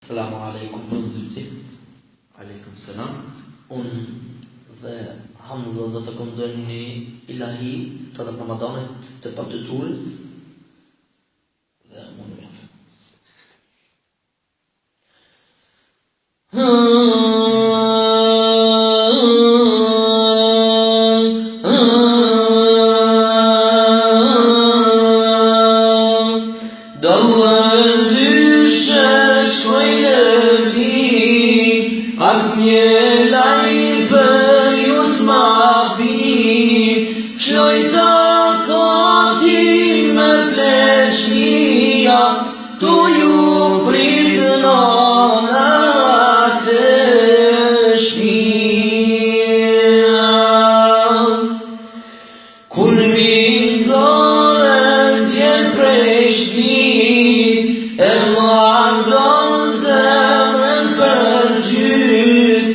Selamu alaikum vëllezërti. Aleikum selam. Unë dhe Hamza do të këndojmë një ilahi të Ramadanit të partiturit dhe unë më jafë. Asnjë laj për ju s'ma pi, shloj takati me pleqnia, tu ju pritë nonat e shpia. Kur mi zorën t'jem prej shpis, e ma ndonë zemrën për gjys,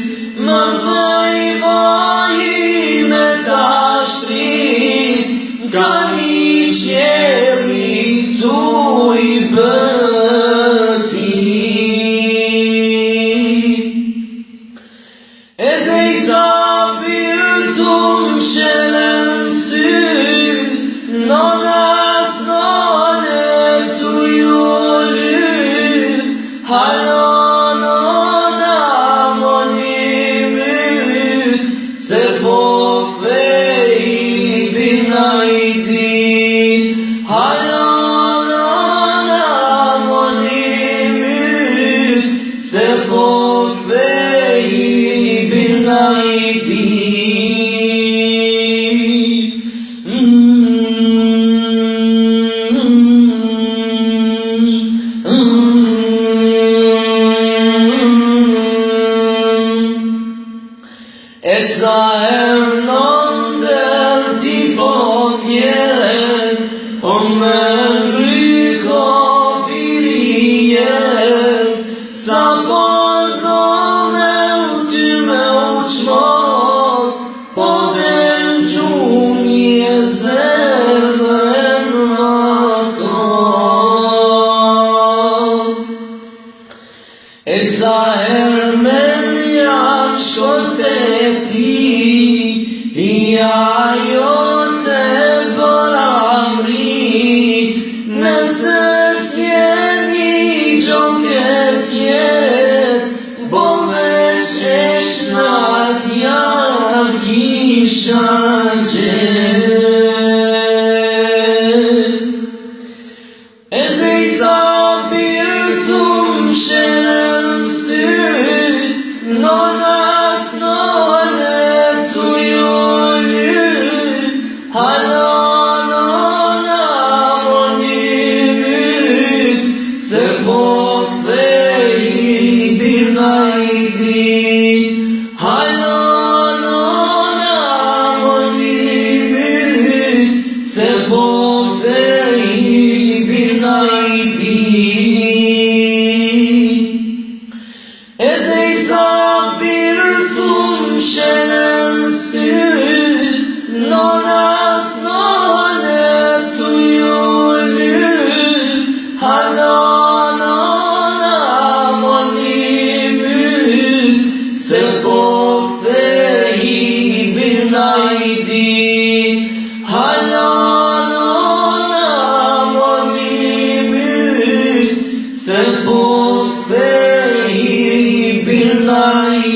më thoj vaji me ta shtrit, ka një qeli tu i bëti. E dhe i sabir tu më shelem sy, nonas none tu ju ly, halo nona moni myt, se po kthej bina i dit. Halo nona moni myt, se po kthej bina i dit. E sa herë nëndër ti po mjen, o me ngryko birien, sa po zone u ty me uqmon, po ben gjuni e zemën makon. E sa herë me njanë shkot e ti, i ajo të për amri, nëse s'jeni gjok e tjet, bo veç e shnat javë kisha gjet. E dhe i sabir tu më shelem sy, nonas none tu ju ly, halo nona moni myt, se po kthej bina i dit. Halo nona moni myt, se po kthej bina i dit. E dhe i sabir tu më shelem sy, nonas none tu ju ly, halo nona moni myt, se po kthej bina i dit. Halo nona moni myt, se po kthej bina i dit.